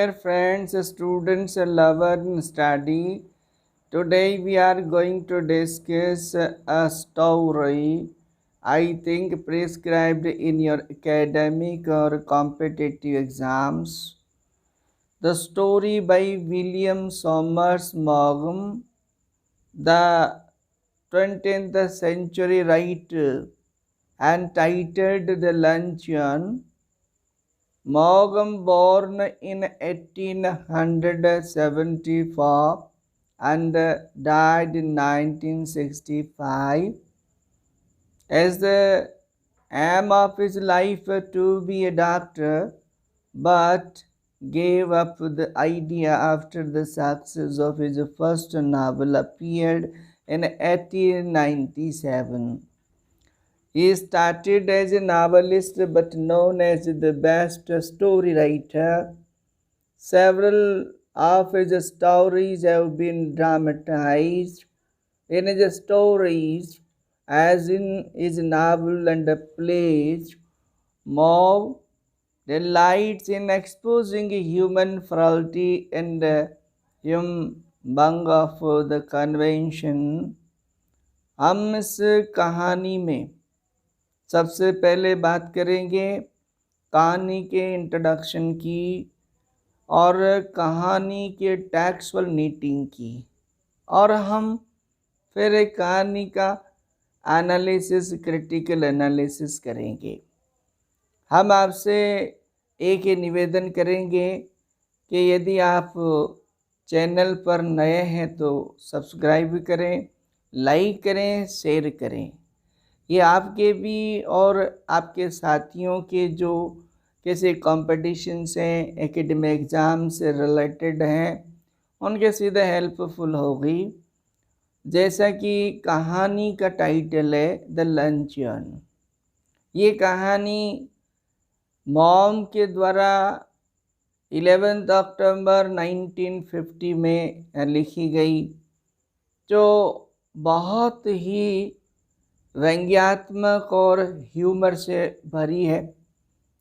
dear friends, students, lovers, and study. Today we are going to discuss a story I think prescribed in your academic or competitive exams. The story by William Somers Maugham, the 20th century writer, entitled The Luncheon. Maugham, born in 1874 and died in 1965, as the aim of his life to be a doctor, but gave up the idea after the success of his first novel appeared in 1897. He started as a novelist but known as the best story writer. Several of his stories have been dramatized in his stories, as in his novel and plays. Moore delights in exposing human frailty and humbug of the convention. हम इस कहानी में सबसे पहले बात करेंगे कहानी के इंट्रोडक्शन की और कहानी के टेक्सुअल नीटिंग की, और हम फिर एक कहानी का एनालिसिस, क्रिटिकल एनालिसिस करेंगे। हम आपसे एक ही निवेदन करेंगे कि यदि आप चैनल पर नए हैं तो सब्सक्राइब करें, लाइक करें, शेयर करें। ये आपके भी और आपके साथियों के जो किसी कॉम्पिटिशन्स हैं, एकेडमिक एग्ज़ाम से रिलेटेड हैं, उनके सीधे हेल्पफुल होगी। जैसा कि कहानी का टाइटल है द लंचन। ये कहानी मॉम के द्वारा 11 अक्टूबर 1950 में लिखी गई, जो बहुत ही व्यंग्यात्मक और ह्यूमर से भरी है,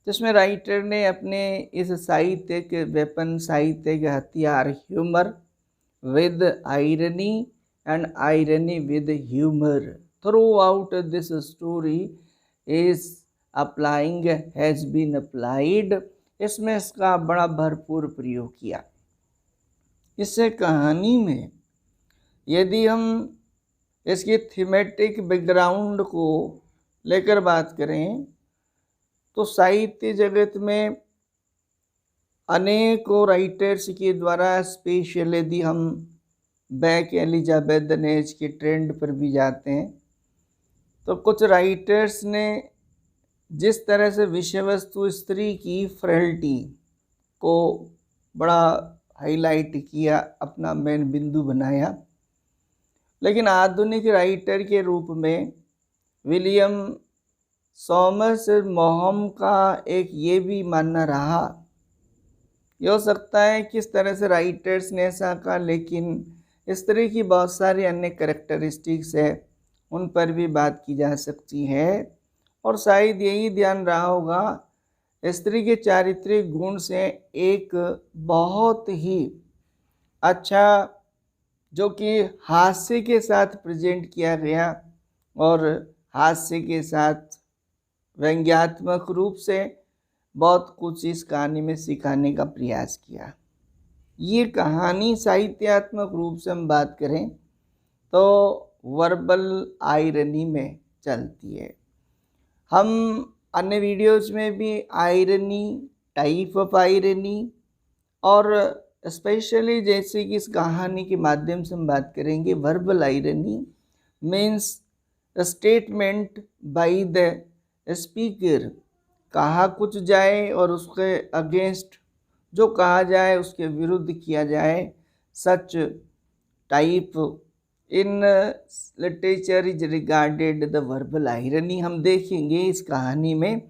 जिसमें राइटर ने अपने इस साहित्यिक वेपन, साहित्यिक हथियार humour with irony and irony with humor throughout this story is has been applied। इसमें इसका बड़ा भरपूर प्रयोग किया। इससे कहानी में यदि हम इसकी थीमेटिक बैकग्राउंड को लेकर बात करें तो साहित्य जगत में अनेकों राइटर्स के द्वारा, स्पेशल यदि हम बैक एलिजाबेथन एज के ट्रेंड पर भी जाते हैं, तो कुछ राइटर्स ने जिस तरह से विषय वस्तु स्त्री की फ्रेलिटी को बड़ा हाईलाइट किया, अपना मेन बिंदु बनाया, लेकिन आधुनिक राइटर के रूप में विलियम सॉमर्स मॉघम का एक ये भी मानना रहा। ये हो सकता है किस तरह से राइटर्स ने ऐसा कहा, लेकिन स्त्री की बहुत सारी अन्य कैरेक्टरिस्टिक्स है, उन पर भी बात की जा सकती है। और शायद यही ध्यान रहा होगा, स्त्री के चारित्रिक गुण से एक बहुत ही अच्छा, जो कि हास्य के साथ प्रेजेंट किया गया और हास्य के साथ व्यंग्यात्मक रूप से बहुत कुछ इस कहानी में सिखाने का प्रयास किया। ये कहानी साहित्यात्मक रूप से हम बात करें तो वर्बल आयरनी में चलती है। हम अन्य वीडियोस में भी आयरनी, टाइप ऑफ आयरनी, और स्पेशली जैसे कि इस कहानी के माध्यम से हम बात करेंगे verbal irony means statement by the speaker. कहा कुछ जाए और उसके अगेंस्ट जो कहा जाए उसके विरुद्ध किया जाए। Such type in literature is regarded the verbal irony. हम देखेंगे इस कहानी में।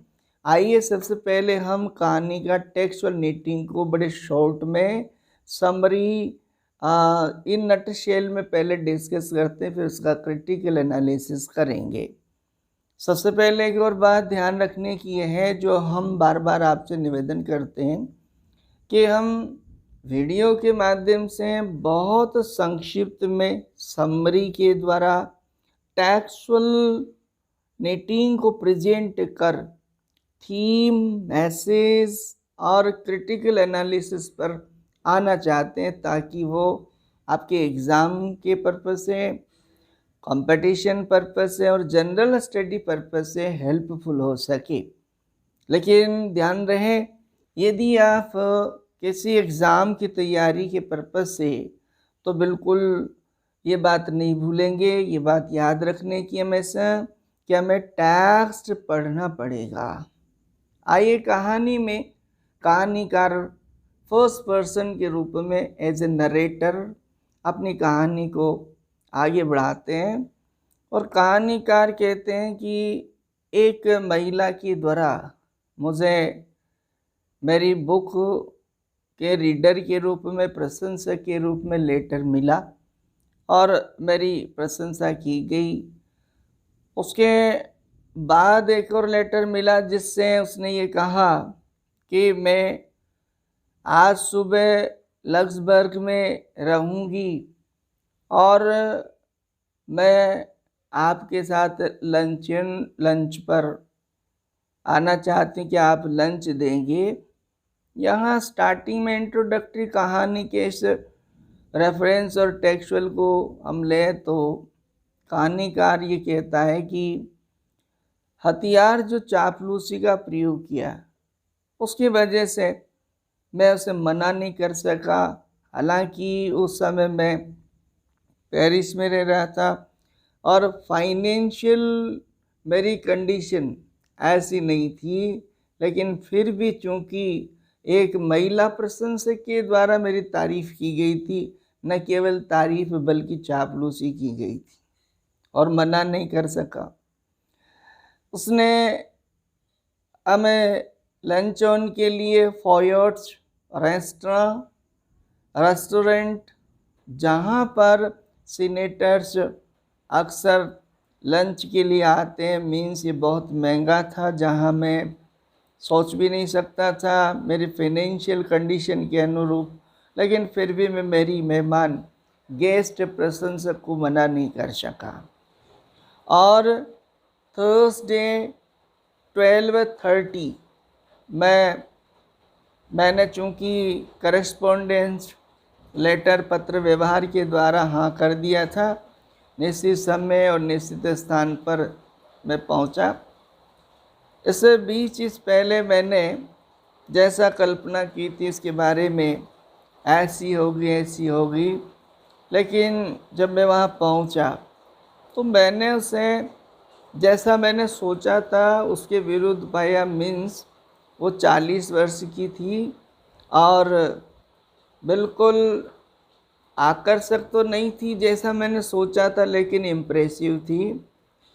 आइए सबसे पहले हम कहानी का टेक्सुअल नीटिंग को बड़े शॉर्ट में समरी इन नटशेल में पहले डिस्कस करते हैं, फिर उसका क्रिटिकल एनालिसिस करेंगे। सबसे पहले एक और बात ध्यान रखने की है, जो हम बार बार आपसे निवेदन करते हैं कि हम वीडियो के माध्यम से बहुत संक्षिप्त में समरी के द्वारा टेक्सुअल नेटिंग को प्रेजेंट कर थीम, मैसेज और क्रिटिकल एनालिसिस पर आना चाहते हैं, ताकि वो आपके एग्ज़ाम के पर्पज़ से, कंपटीशन पर्पज़ से और जनरल स्टडी पर्पज़ से हेल्पफुल हो सके। लेकिन ध्यान रहे, यदि आप किसी एग्ज़ाम की तैयारी के पर्पज़ से, तो बिल्कुल ये बात नहीं भूलेंगे, ये बात याद रखने की हमेशा कि हमें टेक्स्ट पढ़ना पड़ेगा। आइए कहानी में कहानीकार फर्स्ट पर्सन के रूप में एज ए नरेटर अपनी कहानी को आगे बढ़ाते हैं और कहानीकार कहते हैं कि एक महिला के द्वारा मुझे मेरी बुक के रीडर के रूप में, प्रशंसक के रूप में लेटर मिला और मेरी प्रशंसा की गई। उसके बाद एक और लेटर मिला जिससे उसने ये कहा कि मैं आज सुबह लक्सबर्ग में रहूँगी और मैं आपके साथ लंच पर आना चाहती हूँ कि आप लंच देंगे। यहाँ स्टार्टिंग में इंट्रोडक्टरी कहानी के इस रेफरेंस और टेक्सुअल को हम लें तो कहानीकार ये कहता है कि हथियार जो चापलूसी का प्रयोग किया, उसकी वजह से मैं उसे मना नहीं कर सका। हालांकि उस समय मैं पेरिस में रह रहा था और फाइनेंशियल मेरी कंडीशन ऐसी नहीं थी, लेकिन फिर भी चूँकि एक महिला प्रशंसक के द्वारा मेरी तारीफ़ की गई थी, न केवल तारीफ़ बल्कि चापलूसी की गई थी और मना नहीं कर सका। उसने हमें लंच ऑन के लिए फॉयर्ट्स रेस्टोरेंट, जहाँ पर सीनेटर्स अक्सर लंच के लिए आते हैं, मीन्स ये बहुत महंगा था, जहाँ मैं सोच भी नहीं सकता था मेरी फाइनेंशियल कंडीशन के अनुरूप, लेकिन फिर भी मैं मेरी मेहमान गेस्ट प्रशंसक को मना नहीं कर सका। और थर्सडे 12:30 मैंने चूँकि करस्पॉन्डेंस लेटर पत्र व्यवहार के द्वारा हाँ कर दिया था, निश्चित समय और निश्चित स्थान पर मैं पहुंचा। इससे 20 चीज़ पहले मैंने जैसा कल्पना की थी इसके बारे में, ऐसी होगी, लेकिन जब मैं वहाँ पहुँचा तो मैंने उसे जैसा मैंने सोचा था उसके विरुद्ध पाया। मीन्स वो 40 वर्ष की थी और बिल्कुल आकर्षक तो नहीं थी जैसा मैंने सोचा था, लेकिन इम्प्रेसिव थी।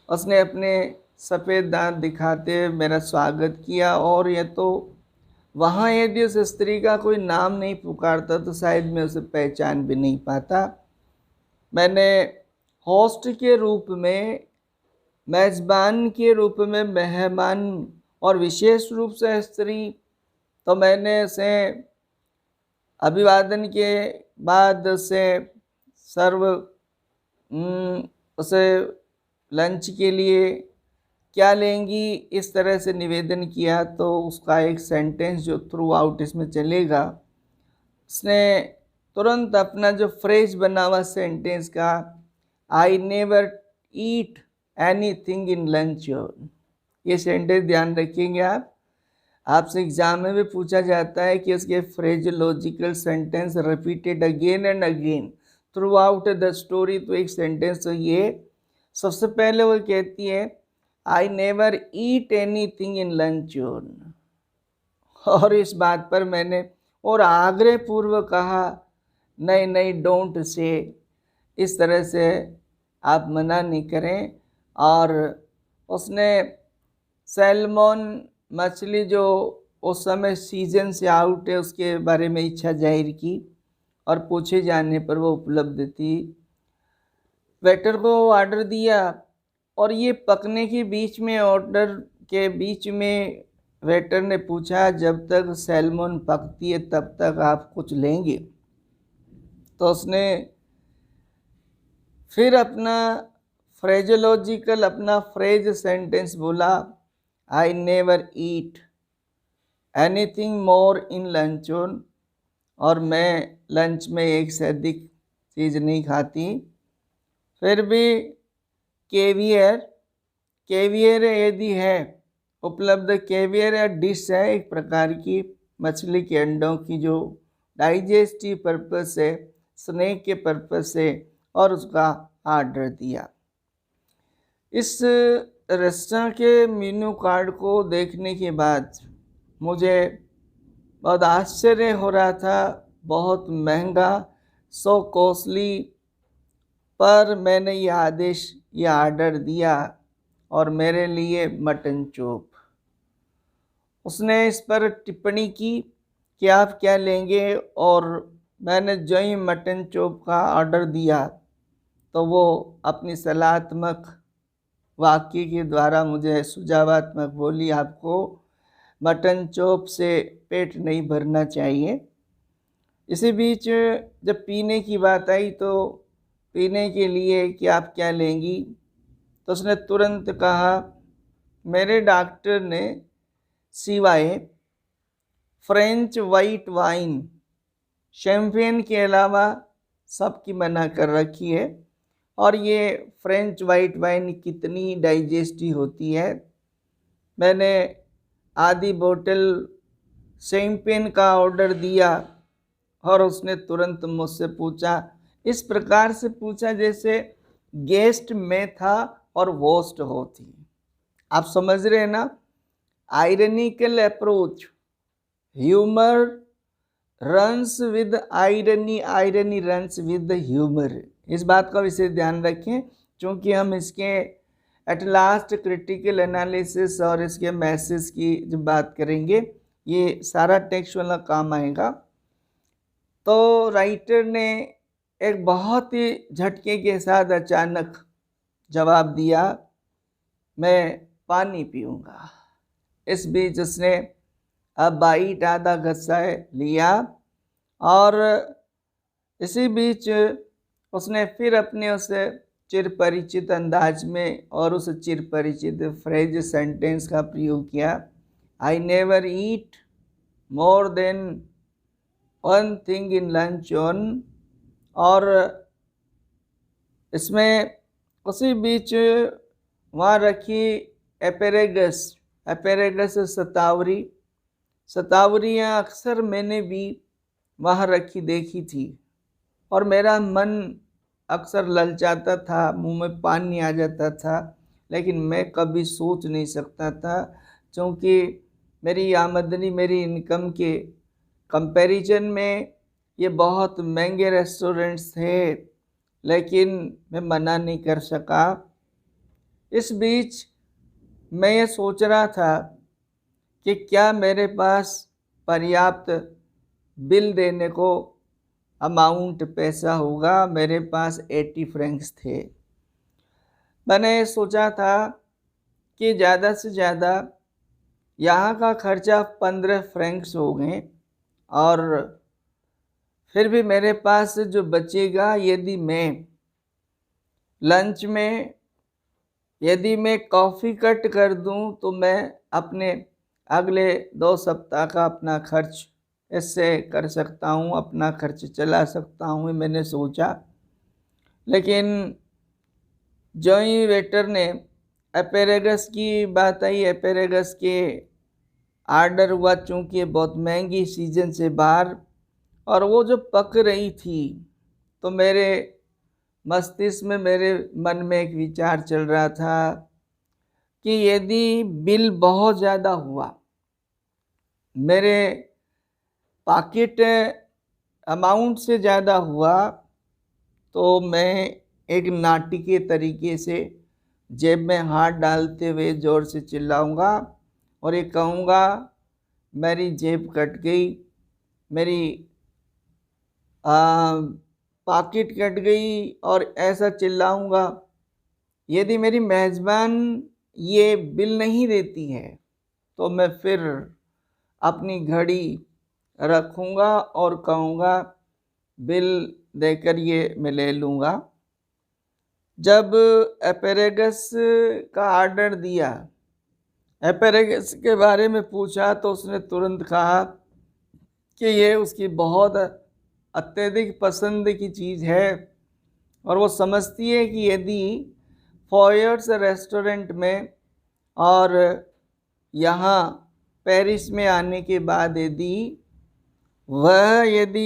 उसने अपने सफ़ेद दांत दिखाते हुए मेरा स्वागत किया और यह तो वहाँ यदि उस स्त्री का कोई नाम नहीं पुकारता तो शायद मैं उसे पहचान भी नहीं पाता। मैंने होस्ट के रूप में, मेज़बान के रूप में, मेहमान और विशेष रूप से स्त्री, तो मैंने उसे अभिवादन के बाद उसे लंच के लिए क्या लेंगी इस तरह से निवेदन किया। तो उसका एक सेंटेंस जो थ्रू आउट इसमें चलेगा, उसने तुरंत अपना जो फ्रेज बना हुआ सेंटेंस का, I never eat anything in lunch. ये सेंटेंस ध्यान रखेंगे आप, आपसे एग्जाम में भी पूछा जाता है कि उसके phraseological sentence repeated again and again throughout the story. तो एक सेंटेंस तो ये सबसे पहले वो कहती है I never eat anything in lunch, और इस बात पर मैंने और आग्रह पूर्वक कहा नहीं डोंट से, इस तरह से आप मना नहीं करें। और उसने सैल्मन मछली जो उस समय सीजन से आउट है उसके बारे में इच्छा जाहिर की और पूछे जाने पर वो उपलब्ध थी। वेटर को ऑर्डर दिया और ये पकने के बीच में, ऑर्डर के बीच में वेटर ने पूछा, जब तक सैल्मन पकती है तब तक आप कुछ लेंगे? तो उसने फिर अपना फ्रेज सेंटेंस बोला, I never eat anything more in lunch on, और मैं लंच में एक से अधिक चीज़ नहीं खाती। फिर भी केवियर यदि है उपलब्ध, केवियर या डिश है एक प्रकार की मछली के अंडों की जो डाइजेस्टिव पर्पस से, स्नैक के पर्पस से, और उसका ऑर्डर दिया। इस रेस्टोरेंट के मेन्यू कार्ड को देखने के बाद मुझे बहुत आश्चर्य हो रहा था, बहुत महंगा, सो कॉस्टली, पर मैंने ये ऑर्डर दिया और मेरे लिए मटन चॉप। उसने इस पर टिप्पणी की कि आप क्या लेंगे, और मैंने जो ही मटन चॉप का ऑर्डर दिया तो वो अपनी सलाहात्मक वाक्य के द्वारा मुझे सुझावात्मक बोली, आपको मटन चॉप से पेट नहीं भरना चाहिए। इसी बीच जब पीने की बात आई तो पीने के लिए कि आप क्या लेंगी, तो उसने तुरंत कहा, मेरे डॉक्टर ने सिवाय फ्रेंच वाइट वाइन, शैम्पेन के अलावा सबकी मना कर रखी है, और ये फ्रेंच वाइट वाइन कितनी डाइजेस्टिव होती है। मैंने आधी बोतल शैम्पेन का ऑर्डर दिया और उसने तुरंत मुझसे पूछा, इस प्रकार से पूछा जैसे गेस्ट में था और होस्ट होती। आप समझ रहे हैं ना, ironical approach, humour runs with irony, irony runs with humour. इस बात का विशेष ध्यान रखें, क्योंकि हम इसके एट लास्ट क्रिटिकल एनालिसिस और इसके मैसेज की जब बात करेंगे, ये सारा टेक्स्ट वाला काम आएगा। तो राइटर ने एक बहुत ही झटके के साथ अचानक जवाब दिया, मैं पानी पीऊँगा। इस बीच उसने अब बाइट आधा गस्सा लिया, और इसी बीच उसने फिर अपने उस चिर परिचित अंदाज में और उस चिर परिचित फ्रेज सेंटेंस का प्रयोग किया, I never eat more than one thing in lunch on. और इसमें उसी बीच वहाँ रखी एपेरेगस सतावरियाँ अक्सर मैंने भी वहाँ रखी देखी थी, और मेरा मन अक्सर ललचाता था, मुंह में पानी आ जाता था, लेकिन मैं कभी सोच नहीं सकता था, क्योंकि मेरी आमदनी, मेरी इनकम के कंपैरिजन में ये बहुत महंगे रेस्टोरेंट्स थे, लेकिन मैं मना नहीं कर सका। इस बीच मैं ये सोच रहा था कि क्या मेरे पास पर्याप्त बिल देने को अमाउंट पैसा होगा। मेरे पास 80 फ्रैंक्स थे। मैंने सोचा था कि ज़्यादा से ज़्यादा यहाँ का खर्चा 15 फ्रैंक्स हो गए, और फिर भी मेरे पास जो बचेगा, यदि मैं लंच में कॉफ़ी कट कर दूं तो मैं अपने अगले 2 सप्ताह का अपना खर्च इससे कर सकता हूं, अपना खर्च चला सकता हूं, मैंने सोचा। लेकिन जो ही वेटर ने एपेरेगस की बात आई, एपेरेगस के ऑर्डर हुआ, चूँकि बहुत महंगी सीजन से बाहर, और वो जो पक रही थी, तो मेरे मस्तिष्क में, मेरे मन में एक विचार चल रहा था कि यदि बिल बहुत ज़्यादा हुआ, मेरे पॉकेट अमाउंट से ज़्यादा हुआ, तो मैं एक नाटकीय तरीके से जेब में हाथ डालते हुए ज़ोर से चिल्लाऊंगा और ये कहूँगा, मेरी जेब कट गई, मेरी पॉकेट कट गई, और ऐसा चिल्लाऊंगा। यदि मेरी मेज़बान ये बिल नहीं देती है तो मैं फिर अपनी घड़ी रखूँगा और कहूँगा बिल देकर ये मैं ले लूँगा। जब एस्पैरेगस का ऑर्डर दिया, एस्पैरेगस के बारे में पूछा, तो उसने तुरंत कहा कि ये उसकी बहुत अत्यधिक पसंद की चीज़ है और वो समझती है कि यदि फॉयर्स रेस्टोरेंट में और यहाँ पेरिस में आने के बाद यदि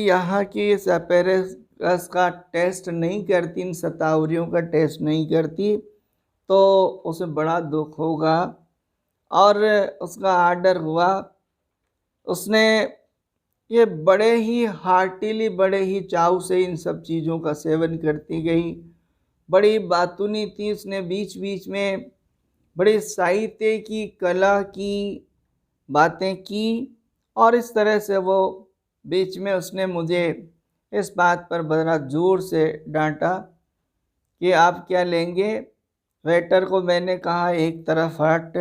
यहाँ की इस एस्पैरेगस का टेस्ट नहीं करती, इन शतावरियों का टेस्ट नहीं करती, तो उसे बड़ा दुख होगा। और उसका ऑर्डर हुआ। उसने ये बड़े ही हार्टिली, बड़े ही चाव से इन सब चीज़ों का सेवन करती गई। बड़ी बातूनी थी, उसने बीच बीच में बड़े साहित्य की, कला की बातें की और इस तरह से वो बीच में उसने मुझे इस बात पर बड़ा ज़ोर से डांटा कि आप क्या लेंगे। वेटर को मैंने कहा एक तरफ हट।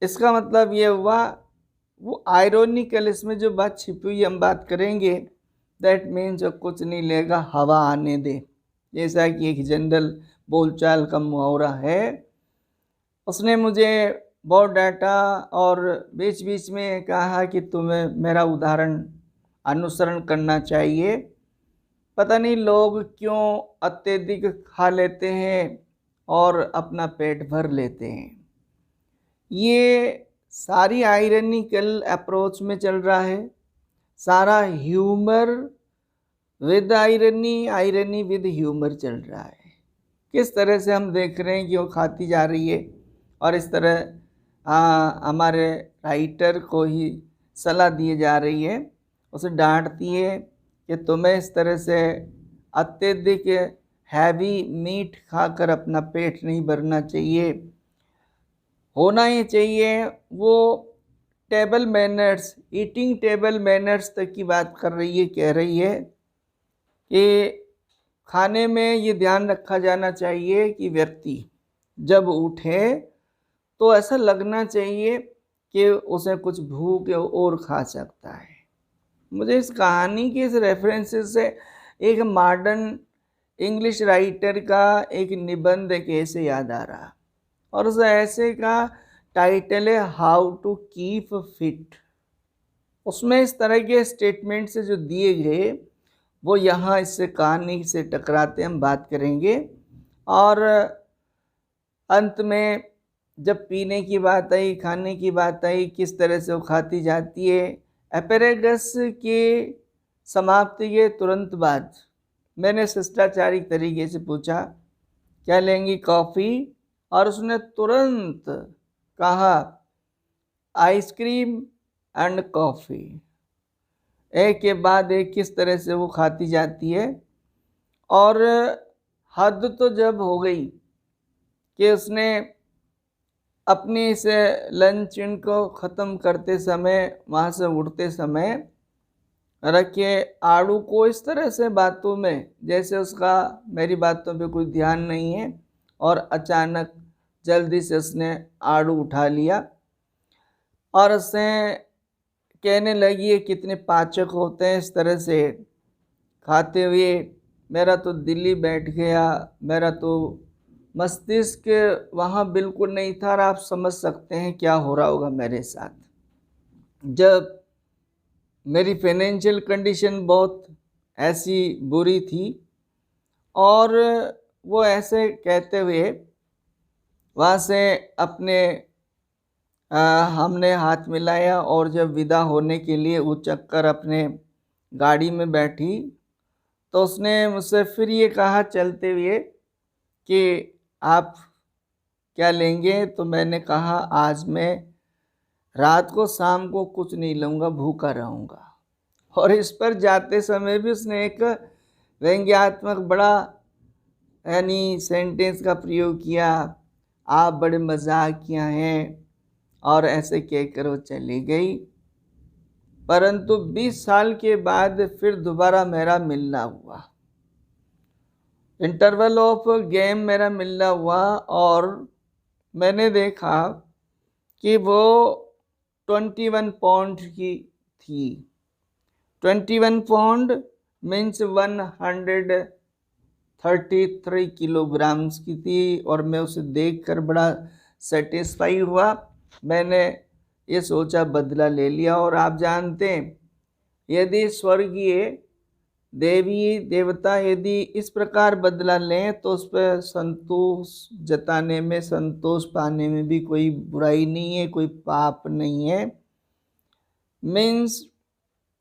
इसका मतलब ये हुआ, वो आयरोनिकल, इसमें जो बात छिपी हुई हम बात करेंगे, दैट मीन्स कुछ नहीं लेगा, हवा आने दे, जैसा कि एक जनरल बोलचाल का मुहावरा है। उसने मुझे बहुत डांटा और बीच बीच में कहा कि तुम्हें मेरा उदाहरण अनुसरण करना चाहिए। पता नहीं लोग क्यों अत्यधिक खा लेते हैं और अपना पेट भर लेते हैं। ये सारी आयरनिकल अप्रोच में चल रहा है, सारा humour with irony, irony with humour चल रहा है। किस तरह से हम देख रहे हैं कि वो खाती जा रही है और इस तरह हमारे राइटर को ही सलाह दी जा रही है, उसे डांटती है कि तुम्हें इस तरह से अत्यधिक हैवी मीट खाकर अपना पेट नहीं भरना चाहिए। होना ही चाहिए वो table manners, eating table manners तक की बात कर रही है, कह रही है कि खाने में ये ध्यान रखा जाना चाहिए कि व्यक्ति जब उठे तो ऐसा लगना चाहिए कि उसे कुछ भूख और खा सकता है। मुझे इस कहानी के इस रेफरेंसेस से एक मॉडर्न इंग्लिश राइटर का एक निबंध कैसे याद आ रहा, और उस ऐसे का टाइटल है हाउ टू कीप फिट। उसमें इस तरह के स्टेटमेंट से जो दिए गए वो यहाँ इससे कहानी से टकराते हम बात करेंगे। और अंत में जब पीने की बात आई, खाने की बात आई, किस तरह से वो खाती जाती है। एस्पैरेगस के समाप्ति के तुरंत बाद मैंने शिष्टाचारिक तरीके से पूछा क्या लेंगी, कॉफ़ी, और उसने तुरंत कहा आइसक्रीम एंड कॉफ़ी। एक के बाद एक किस तरह से वो खाती जाती है। और हद तो जब हो गई कि उसने अपनी इस लंच को ख़त्म करते समय, वहाँ से उठते समय रखे आड़ू को इस तरह से बातों में, जैसे उसका मेरी बातों पे कोई ध्यान नहीं है, और अचानक जल्दी से उसने आड़ू उठा लिया और उसने कहने लगी है कितने पाचक होते हैं। इस तरह से खाते हुए मेरा तो दिल ही बैठ गया, मेरा तो मस्तिष्क वहाँ बिल्कुल नहीं था। और आप समझ सकते हैं क्या हो रहा होगा मेरे साथ। जब मेरी फाइनेंशियल कंडीशन बहुत ऐसी बुरी थी और वो ऐसे कहते हुए वहाँ से अपने हमने हाथ मिलाया और जब विदा होने के लिए उचक कर अपने गाड़ी में बैठी तो उसने मुझसे फिर ये कहा चलते हुए कि आप क्या लेंगे। तो मैंने कहा आज मैं रात को शाम को कुछ नहीं लूँगा, भूखा रहूँगा। और इस पर जाते समय भी उसने एक व्यंग्यात्मक बड़ा यानी सेंटेंस का प्रयोग किया, आप बड़े मजाकिया हैं, और ऐसे कहकर वो चली गई। परंतु 20 साल के बाद फिर दोबारा मेरा मिलना हुआ, इंटरवल ऑफ गेम मेरा मिलना हुआ, और मैंने देखा कि वो 21 पाउंड की थी। 21 पाउंड मीन्स 133 किलोग्राम्स की थी, और मैं उसे देखकर बड़ा सेटिस्फाई हुआ। मैंने ये सोचा बदला ले लिया। और आप जानते हैं, यदि स्वर्गीय देवी देवता यदि इस प्रकार बदला लें तो उस पर संतोष जताने में, संतोष पाने में भी कोई बुराई नहीं है, कोई पाप नहीं है। मीन्स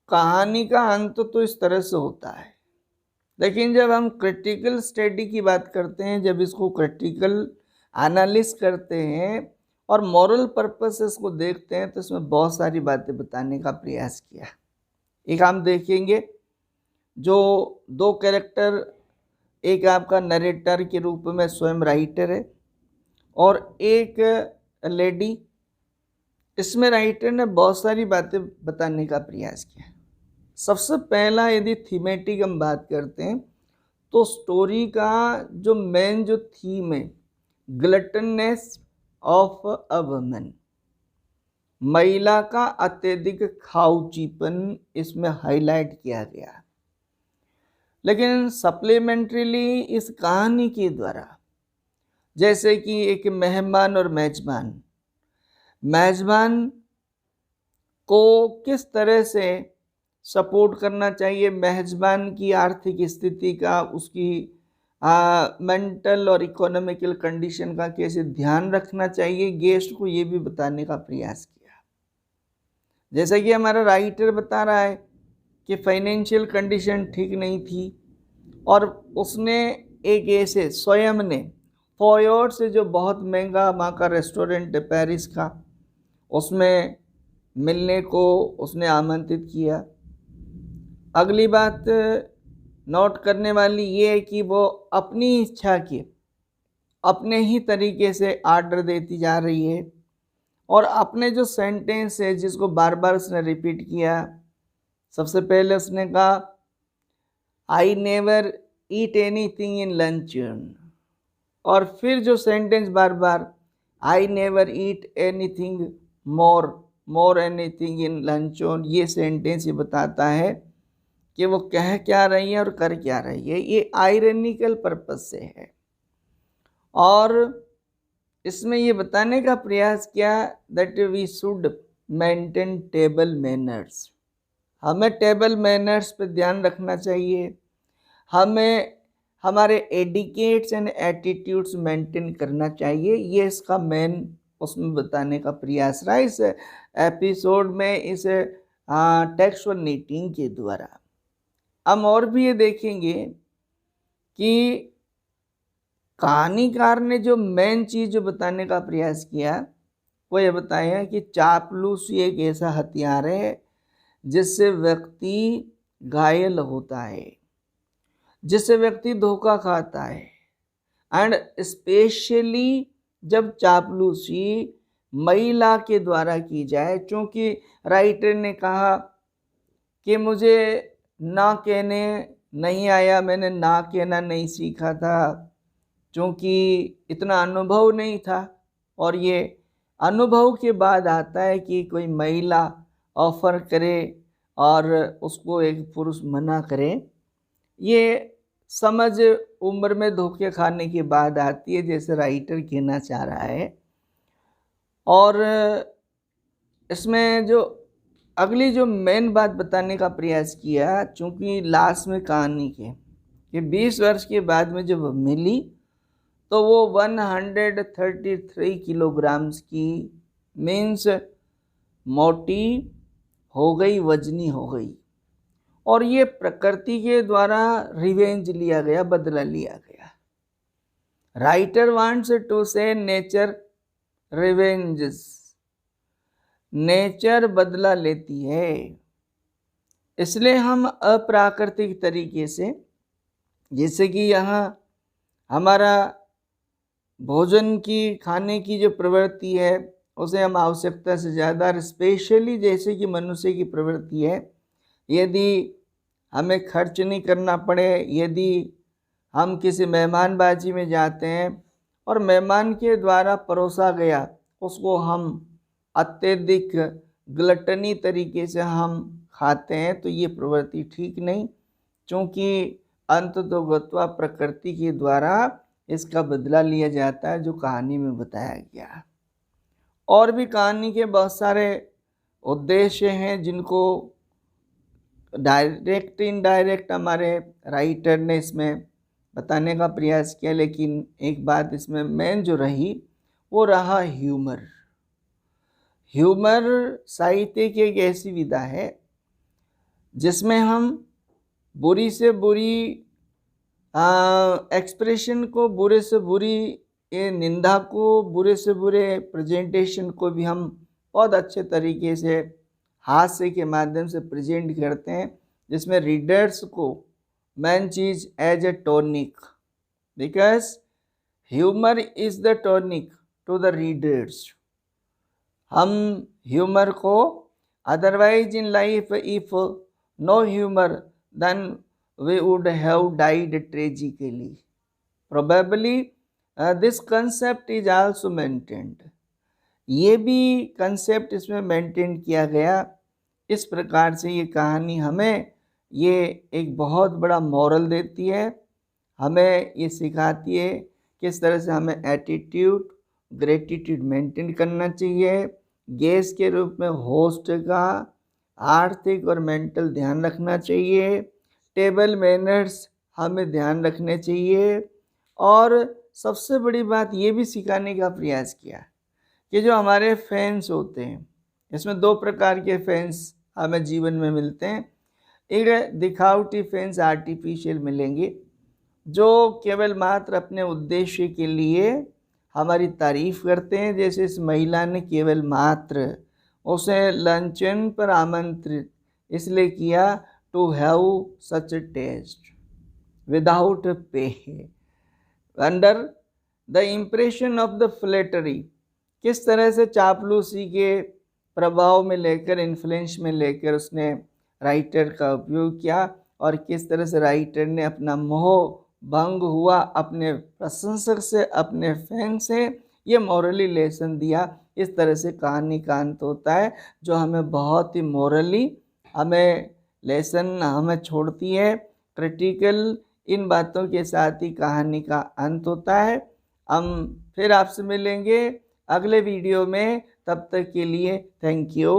कहानी का अंत तो इस तरह से होता है, लेकिन जब हम क्रिटिकल स्टडी की बात करते हैं, जब इसको क्रिटिकल एनालिस करते हैं और मॉरल पर्पसेस को देखते हैं, तो इसमें बहुत सारी बातें बताने का प्रयास किया। एक हम देखेंगे जो दो कैरेक्टर, एक आपका नरेटर के रूप में स्वयं राइटर है और एक लेडी। इसमें राइटर ने बहुत सारी बातें बताने का प्रयास किया। सबसे पहला यदि थीमेटिक हम बात करते हैं तो स्टोरी का जो मेन जो थीम है, ग्लटननेस ऑफ अ वुमन, महिला का अत्यधिक खाऊचीपन इसमें हाईलाइट किया गया। लेकिन सप्लीमेंट्रीली इस कहानी के द्वारा, जैसे कि एक मेहमान और मेजबान, मेजबान को किस तरह से सपोर्ट करना चाहिए, मेजबान की आर्थिक स्थिति का, उसकी मेंटल और इकोनॉमिकल कंडीशन का कैसे ध्यान रखना चाहिए, गेस्ट को ये भी बताने का प्रयास किया। जैसे कि हमारा राइटर बता रहा है कि फाइनेंशियल कंडीशन ठीक नहीं थी, और उसने एक ऐसे स्वयं ने फॉयोर्ड से, जो बहुत महंगा वहाँ का रेस्टोरेंट है पेरिस का, उसमें मिलने को उसने आमंत्रित किया। अगली बात नोट करने वाली ये है कि वो अपनी इच्छा के अपने ही तरीके से आर्डर देती जा रही है, और अपने जो सेंटेंस है जिसको बार बार उसने रिपीट किया। सबसे पहले उसने कहा I never eat anything in luncheon, और फिर जो sentence bar bar I never eat anything more anything in luncheon, ये सेंटेंस ये बताता है कि वो कह क्या रही है और कर क्या रही है। ये आयरनिकल पर्पस से है, और इसमें ये बताने का प्रयास किया that we should maintain table manners. हमें टेबल मैनर्स पे ध्यान रखना चाहिए, हमें हमारे एडिकेट्स एंड एटीट्यूड्स मेंटेन करना चाहिए। ये इसका मेन उसमें बताने का प्रयास रहा इस एपिसोड में, इस टेक्सचुअल नीटिंग के द्वारा। हम और भी ये देखेंगे कि कहानीकार ने जो मेन चीज़ जो बताने का प्रयास किया वो ये बताया कि चापलूसी एक ऐसा हथियार है जिससे व्यक्ति घायल होता है, जिससे व्यक्ति धोखा खाता है, एंड स्पेशली जब चापलूसी महिला के द्वारा की जाए। क्योंकि राइटर ने कहा कि मुझे ना कहने नहीं आया, मैंने ना कहना नहीं सीखा था, क्योंकि इतना अनुभव नहीं था। और ये अनुभव के बाद आता है कि कोई महिला ऑफर करे और उसको एक पुरुष मना करे। ये समझ उम्र में धोखे खाने के बाद आती है, जैसे राइटर कहना चाह रहा है। और इसमें जो अगली जो मेन बात बताने का प्रयास किया, चूँकि लास्ट में कहानी के कि 20 वर्ष के बाद में जब मिली तो वो 133 किलोग्राम्स की, मीन्स मोटी हो गई, वजनी हो गई। और ये प्रकृति के द्वारा रिवेंज लिया गया, बदला लिया गया। राइटर वांट्स टू से नेचर रिवेंजेस, नेचर बदला लेती है। इसलिए हम अप्राकृतिक तरीके से, जैसे कि यहाँ हमारा भोजन की खाने की जो प्रवृत्ति है उसे हम आवश्यकता से ज़्यादा, स्पेशली जैसे कि मनुष्य की प्रवृत्ति है, यदि हमें खर्च नहीं करना पड़े, यदि हम किसी मेहमानबाजी में जाते हैं और मेहमान के द्वारा परोसा गया उसको हम अत्यधिक ग्लटनी तरीके से हम खाते हैं तो ये प्रवृत्ति ठीक नहीं, क्योंकि अंततोगत्वा प्रकृति के द्वारा इसका बदला लिया जाता है जो कहानी में बताया गया। और भी कहानी के बहुत सारे उद्देश्य हैं जिनको डायरेक्ट इनडायरेक्ट हमारे राइटर ने इसमें बताने का प्रयास किया, लेकिन एक बात इसमें मेन जो रही वो रहा ह्यूमर। ह्यूमर साहित्य की एक ऐसी विधा है जिसमें हम बुरी से बुरी एक्सप्रेशन को, बुरे से बुरी निंदा को, बुरे से बुरे प्रेजेंटेशन को भी हम बहुत अच्छे तरीके से हास्य के माध्यम से प्रेजेंट करते हैं, जिसमें रीडर्स को मेन चीज as a tonic, because humour is the tonic to the readers. हम ह्यूमर को, otherwise in life if no humour then we would have died tragically. Probably this concept is also maintained. ये भी concept इसमें maintain किया गया। इस प्रकार से ये कहानी हमें ये एक बहुत बड़ा मॉरल देती है, हमें ये सिखाती है किस तरह से हमें एटीट्यूड, ग्रेटिट्यूड मेंटेन करना चाहिए, गेस्ट के रूप में होस्ट का आर्थिक और मेंटल ध्यान रखना चाहिए, टेबल मैनर्स हमें ध्यान रखने चाहिए, और सबसे बड़ी बात ये भी सिखाने का प्रयास किया कि जो हमारे फैंस होते हैं, इसमें दो प्रकार के फैंस हमें जीवन में मिलते हैं। एक दिखावटी फैंस, आर्टिफिशियल मिलेंगे, जो केवल मात्र अपने उद्देश्य के लिए हमारी तारीफ करते हैं। जैसे इस महिला ने केवल मात्र उसे लंचन पर आमंत्रित इसलिए किया to have such a test without pay, under the impression of the flattery. किस तरह से चापलूसी के प्रभाव में लेकर, इन्फ्लुएंस में लेकर उसने राइटर का उपयोग किया, और किस तरह से राइटर ने अपना मोह भंग हुआ अपने प्रशंसक से, अपने फैन से। ये मॉरली लेसन दिया। इस तरह से कहानी का अंत होता है, जो हमें बहुत ही मॉरली हमें लेसन हमें छोड़ती है, क्रिटिकल। इन बातों के साथ ही कहानी का अंत होता है। हम फिर आपसे मिलेंगे अगले वीडियो में, तब तक के लिए थैंक यू।